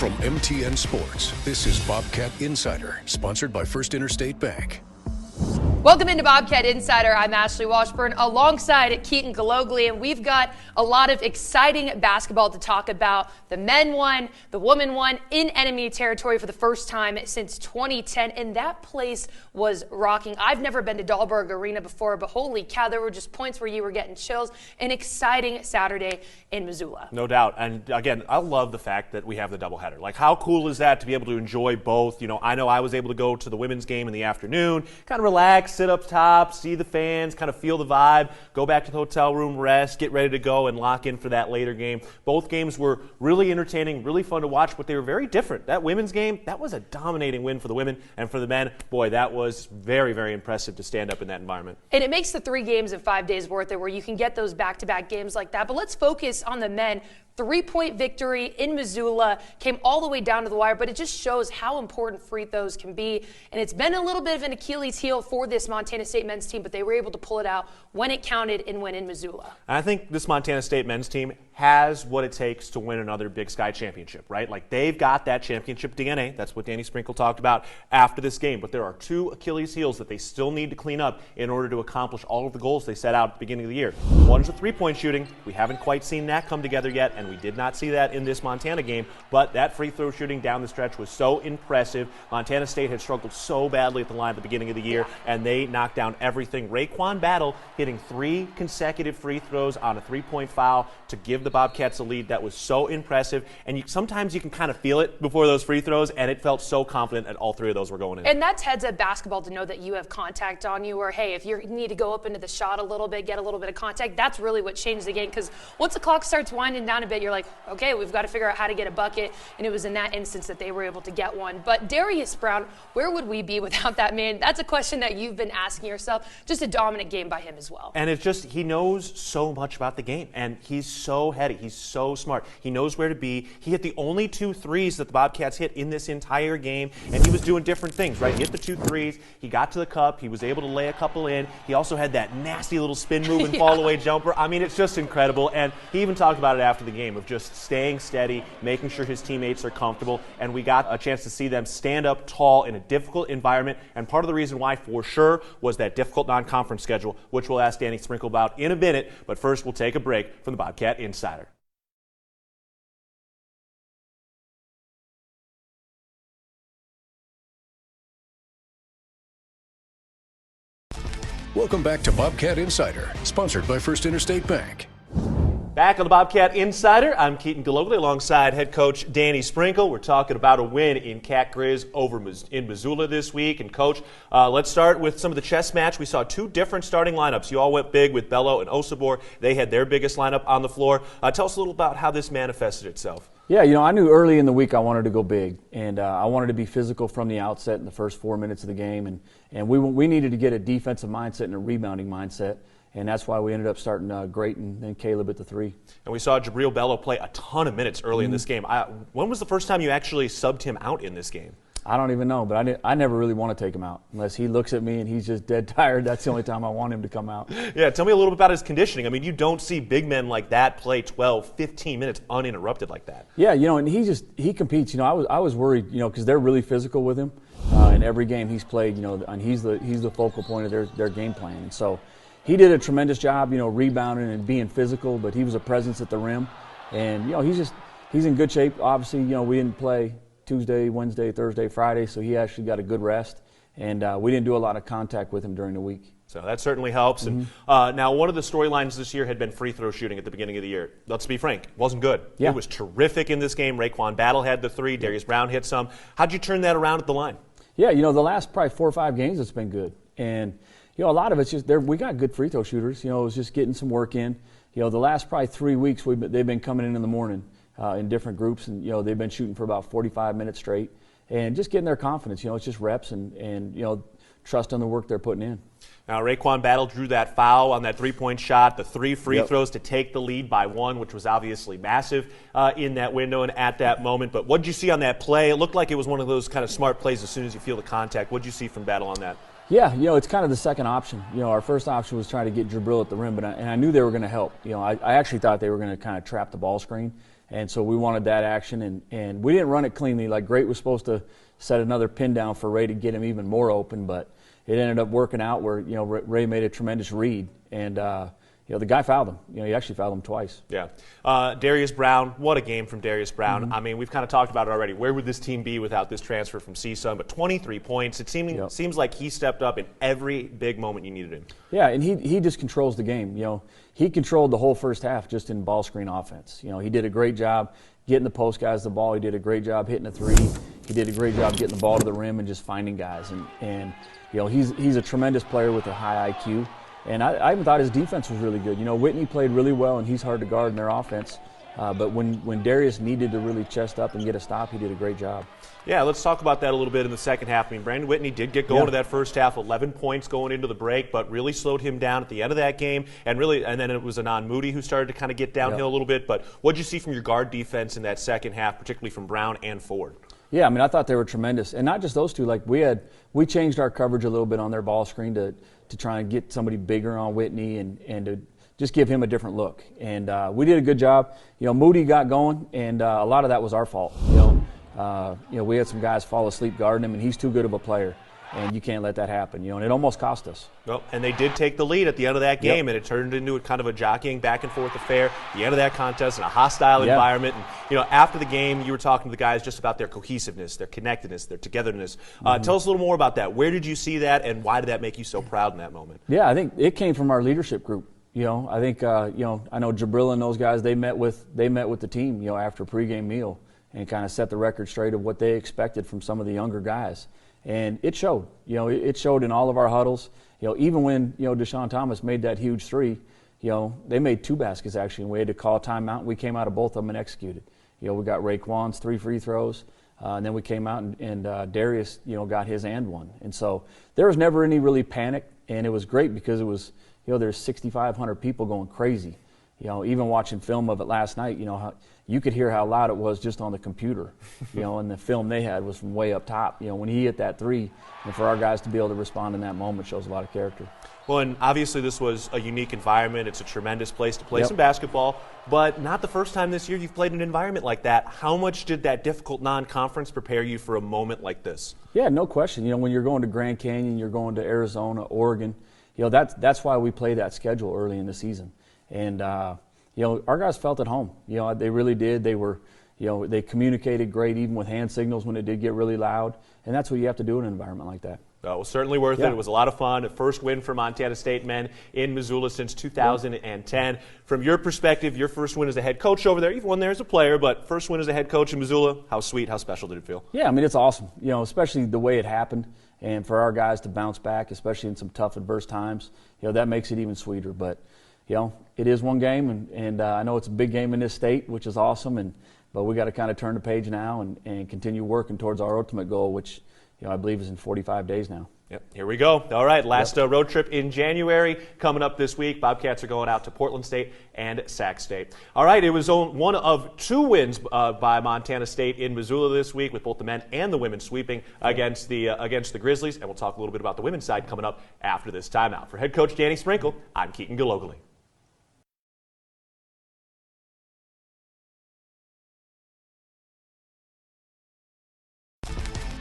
From MTN Sports, this is Bobcat Insider, sponsored by First Interstate Bank. Welcome into Bobcat Insider. I'm Ashley Washburn alongside Keaton Galogli, and we've got a lot of exciting basketball to talk about. The men won, the women won in enemy territory for the first time since 2010, and that place was rocking. I've never been to Dahlberg Arena before, but holy cow, there were just points where you were getting chills. An exciting Saturday in Missoula. No doubt. And again, I love the fact that we have the doubleheader. Like, how cool is that to be able to enjoy both? You know I was able to go to the women's game in the afternoon, kind of relax, sit up top, see the fans, kind of feel the vibe, go back to the hotel room, rest, get ready to go and lock in for that later game. Both games were really entertaining, really fun to watch, but they were very different. That women's game, that was a dominating win for the women, and for the men, boy, that was very, very impressive to stand up in that environment. And it makes the 3 games in 5 days worth it, where you can get those back-to-back games like that. But let's focus on the men. 3-point victory in Missoula, came all the way down to the wire, but it just shows how important free throws can be. And it's been a little bit of an Achilles heel for this Montana State men's team, but they were able to pull it out when it counted and win in Missoula. And I think this Montana State men's team has what it takes to win another Big Sky championship, right? Like, they've got that championship DNA. That's what Danny Sprinkle talked about after this game. But there are 2 Achilles heels that they still need to clean up in order to accomplish all of the goals they set out at the beginning of the year. One is the 3-point shooting. We haven't quite seen that come together yet, and we did not see that in this Montana game. But that free throw shooting down the stretch was so impressive. Montana State had struggled so badly at the line at the beginning of the year, and they knocked down everything. Raekwon Battle hitting 3 consecutive free throws on a 3-point foul to give the Bobcats a lead. That was so impressive, and sometimes you can kind of feel it before those free throws, and it felt so confident that all 3 of those were going in. And that's heads-up basketball, to know that you have contact on you, or hey, if you need to go up into the shot a little bit, get a little bit of contact. That's really what changed the game, because once the clock starts winding down a bit, you're like, okay, we've got to figure out how to get a bucket, and it was in that instance that they were able to get one. But Darius Brown, where would we be without that man? That's a question that you've been asking yourself. Just a dominant game by him as well. And it's just, he knows so much about the game, and he's so heady. He's so smart. He knows where to be. He hit the only 2 threes that the Bobcats hit in this entire game, and he was doing different things, right? He hit the 2 threes. He got to the cup. He was able to lay a couple in. He also had that nasty little spin move and fall-away jumper. I mean, it's just incredible. And he even talked about it after the game, of just staying steady, making sure his teammates are comfortable, and we got a chance to see them stand up tall in a difficult environment. And part of the reason why, for sure, was that difficult non-conference schedule, which we'll ask Danny Sprinkle about in a minute. But first, we'll take a break from the Bobcat Insider. Welcome back to Bobcat Insider, sponsored by First Interstate Bank. Back on the Bobcat Insider, I'm Keaton Galogli alongside head coach Danny Sprinkle. We're talking about a win in Cat Grizz in Missoula this week. And coach, let's start with some of the chess match. We saw 2 different starting lineups. You all went big with Bello and Osabor. They had their biggest lineup on the floor. Tell us a little about how this manifested itself. Yeah, I knew early in the week I wanted to go big, and I wanted to be physical from the outset in the first 4 minutes of the game, and we needed to get a defensive mindset and a rebounding mindset, and that's why we ended up starting Great and then Caleb at the 3. And we saw Jabril Bello play a ton of minutes early in this game. When was the first time you actually subbed him out in this game? I don't even know, but I never really want to take him out unless he looks at me and he's just dead tired. That's the only time I want him to come out. Yeah, tell me a little bit about his conditioning. I mean, you don't see big men like that play 12, 15 minutes uninterrupted like that. Yeah, and he competes. I was worried, because they're really physical with him. In every game he's played, and he's the focal point of their game plan. And so he did a tremendous job, rebounding and being physical, but he was a presence at the rim. And, he's in good shape. Obviously, we didn't play Tuesday, Wednesday, Thursday, Friday, so he actually got a good rest, and we didn't do a lot of contact with him during the week. So that certainly helps. And now, one of the storylines this year had been free throw shooting at the beginning of the year. Let's be frank, it wasn't good. Yeah. It was terrific in this game. Raekwon Battle had the 3. Darius Brown hit some. How'd you turn that around at the line? Yeah, the last probably 4 or 5 games it's been good, and a lot of it's just we got good free throw shooters. It was just getting some work in. The last probably 3 weeks they've been coming in the morning. In different groups, and they've been shooting for about 45 minutes straight, and just getting their confidence. It's just reps and trust on the work they're putting in. Now, Raekwon Battle drew that foul on that 3-point shot, the 3 free throws to take the lead by 1, which was obviously massive in that window and at that moment. But what did you see on that play? It looked like it was one of those kind of smart plays as soon as you feel the contact. What did you see from Battle on that? Yeah, it's kind of the second option. Our first option was trying to get Jabril at the rim, but I knew they were going to help. I actually thought they were going to kind of trap the ball screen. And so we wanted that action, and we didn't run it cleanly. Like, Great was supposed to set another pin down for Ray to get him even more open, but it ended up working out where, Ray made a tremendous read, and the guy fouled him. He actually fouled him twice. Yeah. Darius Brown, what a game from Darius Brown. I mean, we've kind of talked about it already. Where would this team be without this transfer from CSUN? But 23 points. It seems like he stepped up in every big moment you needed him. Yeah, and he just controls the game. He controlled the whole first half just in ball screen offense. He did a great job getting the post guys the ball. He did a great job hitting a three. He did a great job getting the ball to the rim and just finding guys. And he's a tremendous player with a high IQ. And I even thought his defense was really good. Whitney played really well, and he's hard to guard in their offense. But when Darius needed to really chest up and get a stop, he did a great job. Yeah, let's talk about that a little bit in the second half. I mean, Brandon Whitney did get going to that first half, 11 points going into the break, but really slowed him down at the end of that game. And then it was Anand Moody who started to kind of get downhill a little bit. But what did you see from your guard defense in that second half, particularly from Brown and Ford? Yeah, I mean, I thought they were tremendous. And not just those two. Like, we changed our coverage a little bit on their ball screen to try and get somebody bigger on Whitney and to just give him a different look. And we did a good job. Moody got going, and a lot of that was our fault. We had some guys fall asleep guarding him, and he's too good of a player. And you can't let that happen, and it almost cost us. Well, and they did take the lead at the end of that game, and it turned into a kind of a jockeying back and forth affair. The end of that contest in a hostile environment. And, after the game, you were talking to the guys just about their cohesiveness, their connectedness, their togetherness. Tell us a little more about that. Where did you see that, and why did that make you so proud in that moment? Yeah, I think it came from our leadership group. I think I know Jabril and those guys. They met with the team, after a pregame meal, and kind of set the record straight of what they expected from some of the younger guys. And it showed. It showed in all of our huddles. Even when Deshaun Thomas made that huge three, they made 2 baskets actually, and we had to call a timeout. We came out of both of them and executed. We got Raekwon's 3 free throws, and then we came out and Darius, got his and one. And so there was never any really panic, and it was great because it was, there's 6,500 people going crazy. Even watching film of it last night, how you could hear how loud it was just on the computer, and the film they had was from way up top. When he hit that three, and for our guys to be able to respond in that moment shows a lot of character. Well, and obviously this was a unique environment. It's a tremendous place to play some basketball, but not the first time this year you've played in an environment like that. How much did that difficult non-conference prepare you for a moment like this? Yeah, no question. When you're going to Grand Canyon, you're going to Arizona, Oregon, that's why we play that schedule early in the season. And, our guys felt at home. They really did. They were, they communicated great even with hand signals when it did get really loud. And that's what you have to do in an environment like that. Well, it was certainly worth it. It was a lot of fun. A first win for Montana State men in Missoula since 2010. From your perspective, your first win as a head coach over there, you've won there as a player, but first win as a head coach in Missoula, how sweet, how special did it feel? Yeah, I mean, it's awesome, especially the way it happened. And for our guys to bounce back, especially in some tough, adverse times, that makes it even sweeter. But it is one game, and I know it's a big game in this state, which is awesome. But we got to kind of turn the page now and continue working towards our ultimate goal, which I believe is in 45 days now. Yep, here we go. All right, last road trip in January coming up this week. Bobcats are going out to Portland State and Sac State. All right, it was one of 2 wins by Montana State in Missoula this week, with both the men and the women sweeping against the Grizzlies. And we'll talk a little bit about the women's side coming up after this timeout. For head coach Danny Sprinkle, I'm Keaton Galogly.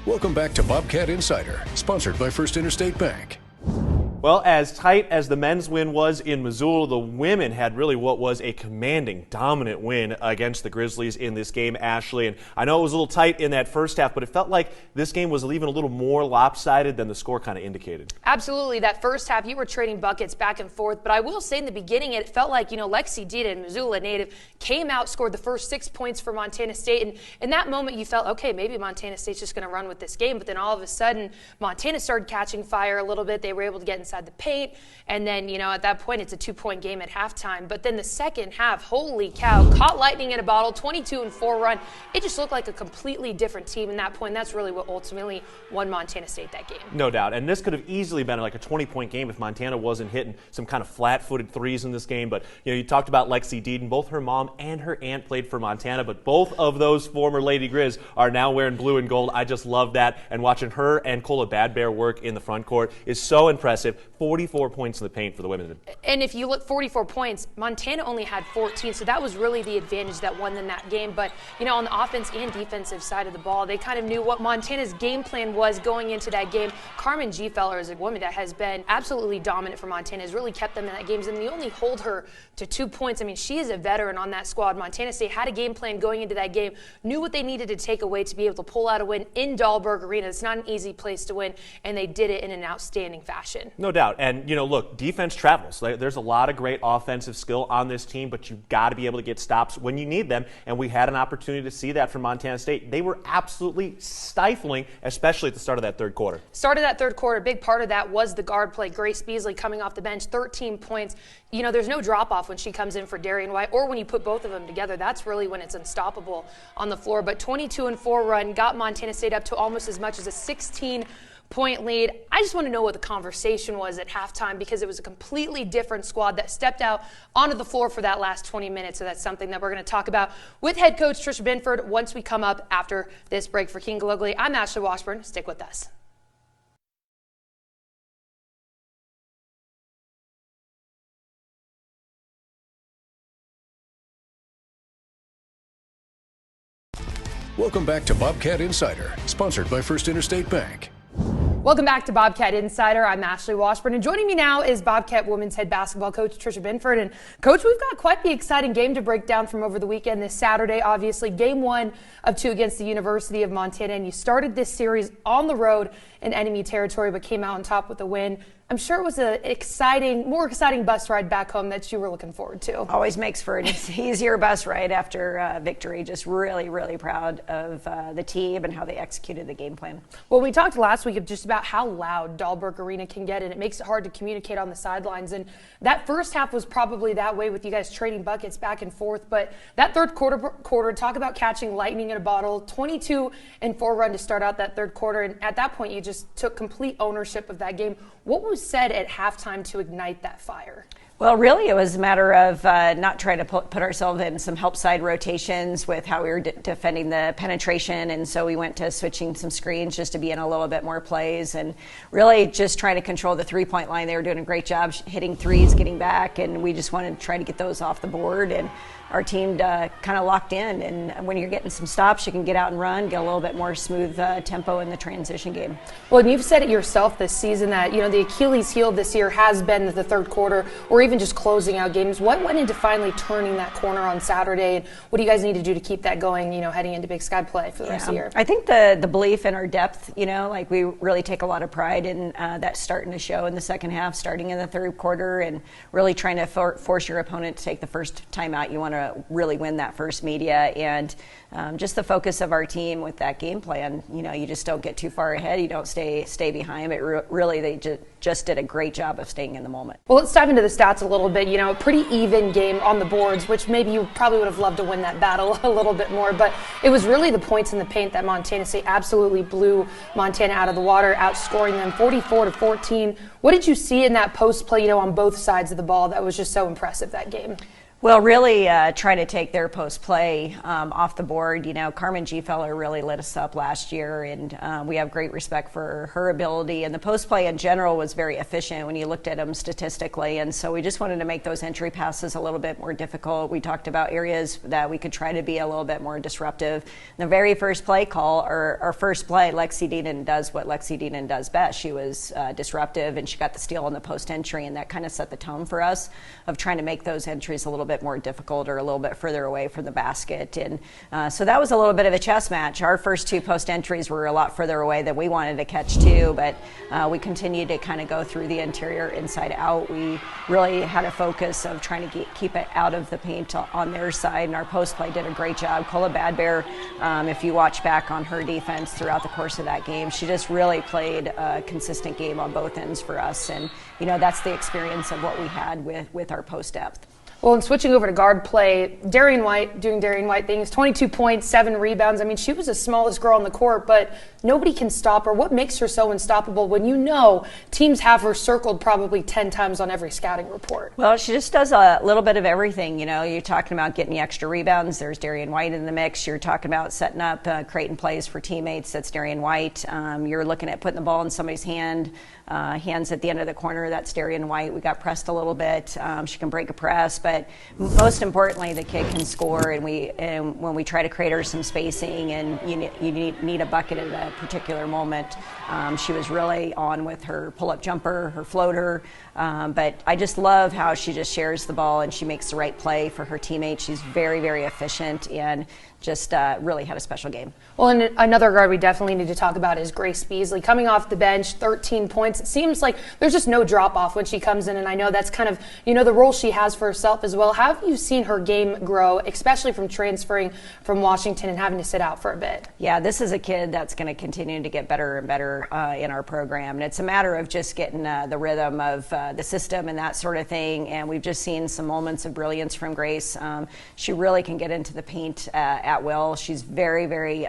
Welcome back to Bobcat Insider, sponsored by First Interstate Bank. Well, as tight as the men's win was in Missoula, the women had really what was a commanding, dominant win against the Grizzlies in this game, Ashley. And I know it was a little tight in that first half, but it felt like this game was even a little more lopsided than the score kind of indicated. Absolutely. That first half, you were trading buckets back and forth. But I will say in the beginning, it felt like, Lexi Dita, Missoula native, came out, scored the first 6 points for Montana State. And in that moment, you felt, okay, maybe Montana State's just going to run with this game. But then all of a sudden, Montana started catching fire a little bit. They were able to get inside the paint, and then at that point it's a 2-point game at halftime. But then the second half, holy cow, caught lightning in a bottle, 22-4 run. It just looked like a completely different team in that point. That's really what ultimately won Montana State that game. No doubt, and this could have easily been like a 20-point game if Montana wasn't hitting some kind of flat-footed threes in this game. But you talked about Lexi Deaton. Both her mom and her aunt played for Montana, but both of those former Lady Grizz are now wearing blue and gold. I just love that, and watching her and Cola Bad Bear work in the front court is so impressive. 44 points in the paint for the women. And if you look 44 points, Montana only had 14, so that was really the advantage that won them that game. But, you know, on the offense and defensive side of the ball, they kind of knew what Montana's game plan was going into that game. Carmen Gfeller is a woman that has been absolutely dominant for Montana, has really kept them in that game. And they only hold her to 2 points. I mean, she is a veteran on that squad. Montana State had a game plan going into that game, knew what they needed to take away to be able to pull out a win in Dahlberg Arena. It's not an easy place to win, and they did it in an outstanding fashion. No doubt. And, you know, look, defense travels. There's a lot of great offensive skill on this team, but you've got to be able to get stops when you need them, and we had an opportunity to see that from Montana State. They were absolutely stifling, especially at the start of that third quarter. Start of that third quarter, a big part of that was the guard play. Grace Beasley coming off the bench, 13 points. You know, there's no drop-off when she comes in for Darian White, or when you put both of them together. That's really when it's unstoppable on the floor. But 22-4 run got Montana State up to almost as much as a 16-point lead. I just want to know what the conversation was at halftime, because it was a completely different squad that stepped out onto the floor for that last 20 minutes. So that's something that we're going to talk about with head coach Trisha Binford once we come up after this break. For Keegan Galogly, I'm Ashley Washburn. Stick with us. Welcome back to Bobcat Insider, sponsored by First Interstate Bank. Welcome back to Bobcat Insider. I'm Ashley Washburn, and joining me now is Bobcat women's head basketball coach Trisha Binford. And Coach, we've got quite the exciting game to break down from over the weekend. This Saturday, obviously, game 1 of 2 against the University of Montana, and you started this series on the road in enemy territory, but came out on top with a win. I'm sure it was an more exciting bus ride back home that you were looking forward to. Always makes for an easier bus ride after victory. Just really, really proud of the team and how they executed the game plan. Well, we talked last week of just about how loud Dahlberg Arena can get, and it makes it hard to communicate on the sidelines. And that first half was probably that way with you guys trading buckets back and forth. But that third quarter, talk about catching lightning in a bottle, 22-4 run to start out that third quarter. And at that point, you just took complete ownership of that game. What was said at halftime to ignite that fire? Well, really, it was a matter of not trying to put ourselves in some help side rotations with how we were defending the penetration. And so we went to switching some screens just to be in a little bit more plays, and really just trying to control the three-point line. They were doing a great job hitting threes, getting back, and we just wanted to try to get those off the board. And our team kind of locked in. And when you're getting some stops, you can get out and run, get a little bit more smooth tempo in the transition game. Well, and you've said it yourself this season that, you know, the Achilles heel this year has been the third quarter, or even just closing out games. What went into finally turning that corner on Saturday, and what do you guys need to do to keep that going, you know, heading into Big Sky play for the rest of the year? I think the belief in our depth, you know, like we really take a lot of pride in that starting to show in the second half, starting in the third quarter, and really trying to force your opponent to take the first timeout. You want to really win that first media, and just the focus of our team with that game plan. You know, you just don't get too far ahead. You don't stay behind. But really, they just did a great job of staying in the moment. Well, let's dive into the stats a little bit. You know, a pretty even game on the boards, which maybe you probably would have loved to win that battle a little bit more. But it was really the points in the paint that Montana State absolutely blew Montana out of the water, outscoring them 44-14. What did you see in that post play, you know, on both sides of the ball that was just so impressive that game? Well, really trying to take their post play off the board. You know, Carmen Gfeller really lit us up last year, and we have great respect for her ability. And the post play in general was very efficient when you looked at them statistically. And so we just wanted to make those entry passes a little bit more difficult. We talked about areas that we could try to be a little bit more disruptive. The very first play call, or our first play, Lexi Deanan does what Lexi Deanan does best. She was disruptive, and she got the steal on the post entry, and that kind of set the tone for us of trying to make those entries a little bit more difficult or a little bit further away from the basket. And so that was a little bit of a chess match. Our first two post entries were a lot further away than we wanted to catch too, but we continued to kind of go through the interior inside out. We really had a focus of trying to keep it out of the paint on their side, and our post play did a great job. Cola Badbear, if you watch back on her defense throughout the course of that game, she just really played a consistent game on both ends for us. And, you know, that's the experience of what we had with our post depth. Well, and switching over to guard play, Darian White doing Darian White things, 22 points, 7 rebounds. I mean, she was the smallest girl on the court, but nobody can stop her. What makes her so unstoppable when you know teams have her circled probably 10 times on every scouting report? Well, she just does a little bit of everything. You know, you're talking about getting the extra rebounds. There's Darian White in the mix. You're talking about setting up, creating plays for teammates. That's Darian White. You're looking at putting the ball in somebody's hands at the end of the corner. That's Darian White. We got pressed a little bit. She can break a press, but most importantly, the kid can score. And when we try to create her some spacing, and you need a bucket at a particular moment, she was really on with her pull-up jumper, her floater. But I just love how she just shares the ball and she makes the right play for her teammates. She's very, very efficient and just really had a special game. Well, and another guard we definitely need to talk about is Grace Beasley. Coming off the bench, 13 points. It seems like there's just no drop-off when she comes in, and I know that's kind of, the role she has for herself as well. How have you seen her game grow, especially from transferring from Washington and having to sit out for a bit? Yeah, this is a kid that's going to continue to get better and better in our program, and it's a matter of just getting the rhythm of the system and that sort of thing, and we've just seen some moments of brilliance from Grace. She really can get into the paint at will. She's very, very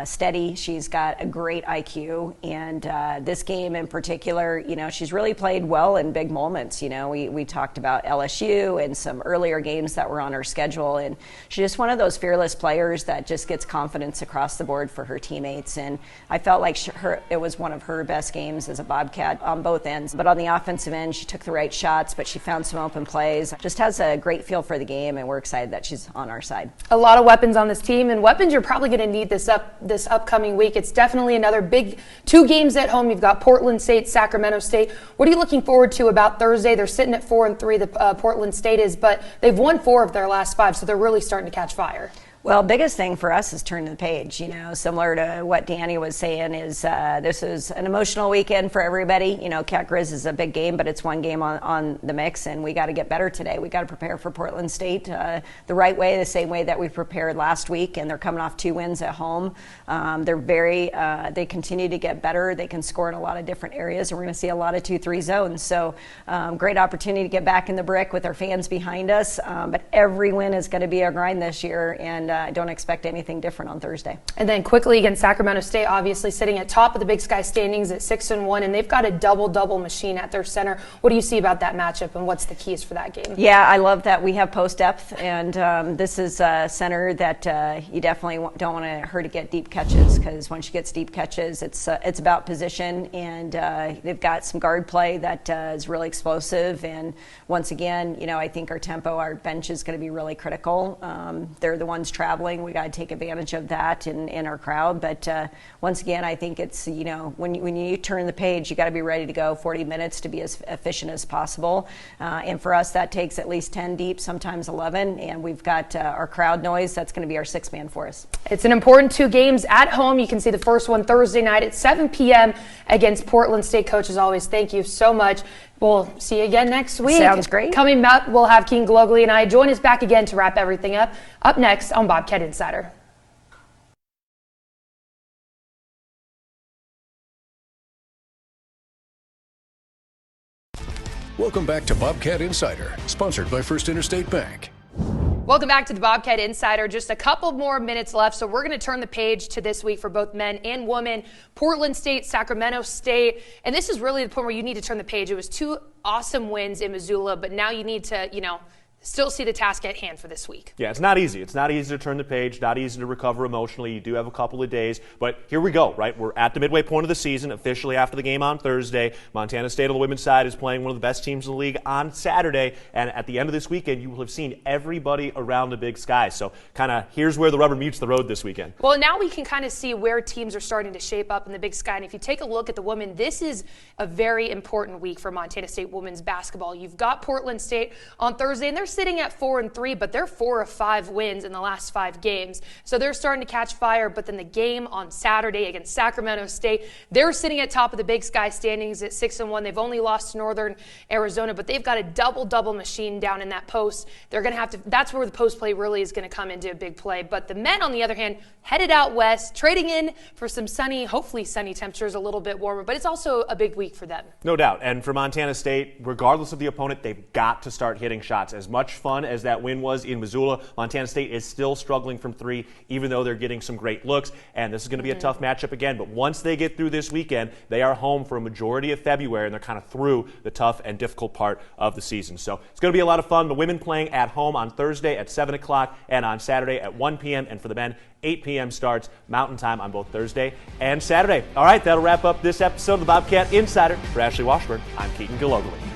steady. She's got a great IQ, and this game in particular, she's really played well in big moments. We talked about LSU and some earlier games that were on her schedule, and she's just one of those fearless players that just gets confidence across the board for her teammates, and I felt like it was one of her best games as a Bobcat on both ends. But on the offensive end, she took the right shots, but she found some open plays. Just has a great feel for the game, and we're excited that she's on our side. A lot of weapons on this team, and weapons you're probably going to need this upcoming week. It's definitely another big 2 games at home. You've got Portland State, Sacramento State. What are you looking forward to about Thursday? They're sitting at 4-3, the Portland State is, but they've won 4 of their last 5, so they're really starting to catch fire. Well, biggest thing for us is turning the page. Similar to what Danny was saying, is this is an emotional weekend for everybody. Cat Grizz is a big game, but it's one game on the mix, and we got to get better today. We got to prepare for Portland State the right way, the same way that we prepared last week, and they're coming off 2 wins at home. They continue to get better. They can score in a lot of different areas, and we're going to see a lot of 2-3 zones. So great opportunity to get back in the brick with our fans behind us. But every win is going to be a grind this year, and I don't expect anything different on Thursday. And then quickly against Sacramento State, obviously sitting at top of the Big Sky standings at 6-1, and they've got a double machine at their center. What do you see about that matchup, and what's the keys for that game? Yeah, I love that we have post depth, and this is a center that you definitely don't want her to get deep catches, because when she gets deep catches, it's about position, and they've got some guard play that is really explosive. And once again, I think our tempo, our bench is going to be really critical. They're the ones traveling. We got to take advantage of that in our crowd. But once again, I think it's, when you turn the page, you got to be ready to go 40 minutes to be as efficient as possible. And for us, that takes at least 10 deep, sometimes 11. And we've got our crowd noise. That's going to be our 6th man for us. It's an important 2 games at home. You can see the first one Thursday night at 7 p.m. against Portland State. Coach, as always, thank you so much. We'll see you again next week. Sounds great. Coming up, we'll have Keegan Glogly and I join us back again to wrap everything up. Up next on Bobcat Insider. Welcome back to Bobcat Insider, sponsored by First Interstate Bank. Welcome back to the Bobcat Insider. Just a couple more minutes left, so we're going to turn the page to this week for both men and women. Portland State, Sacramento State, and this is really the point where you need to turn the page. It was 2 awesome wins in Missoula, but now you need to, still see the task at hand for this week. Yeah, it's not easy. It's not easy to turn the page, not easy to recover emotionally. You do have a couple of days, but here we go, right? We're at the midway point of the season, officially after the game on Thursday. Montana State on the women's side is playing one of the best teams in the league on Saturday, and at the end of this weekend, you will have seen everybody around the Big Sky. So kind of here's where the rubber meets the road this weekend. Well, now we can kind of see where teams are starting to shape up in the Big Sky, and if you take a look at the women, this is a very important week for Montana State women's basketball. You've got Portland State on Thursday, and they're sitting at 4-3, but they're 4 of 5 wins in the last 5 games. So they're starting to catch fire. But then the game on Saturday against Sacramento State, they're sitting at top of the Big Sky standings at 6-1. They've only lost to Northern Arizona, but they've got a double machine down in that post. They're going to have to, that's where the post play really is going to come into a big play. But the men, on the other hand, headed out west, trading in for some sunny, hopefully sunny temperatures, a little bit warmer, but it's also a big week for them. No doubt. And for Montana State, regardless of the opponent, they've got to start hitting shots. As much much fun as that win was in Missoula, Montana State is still struggling from three, even though they're getting some great looks. And this is going to be a tough matchup again. But once they get through this weekend, they are home for a majority of February, and they're kind of through the tough and difficult part of the season. So it's going to be a lot of fun. The women playing at home on Thursday at 7 o'clock and on Saturday at 1 p.m. And for the men, 8 p.m. starts Mountain Time on both Thursday and Saturday. All right, that'll wrap up this episode of the Bobcat Insider. For Ashley Washburn, I'm Keaton Gillogly.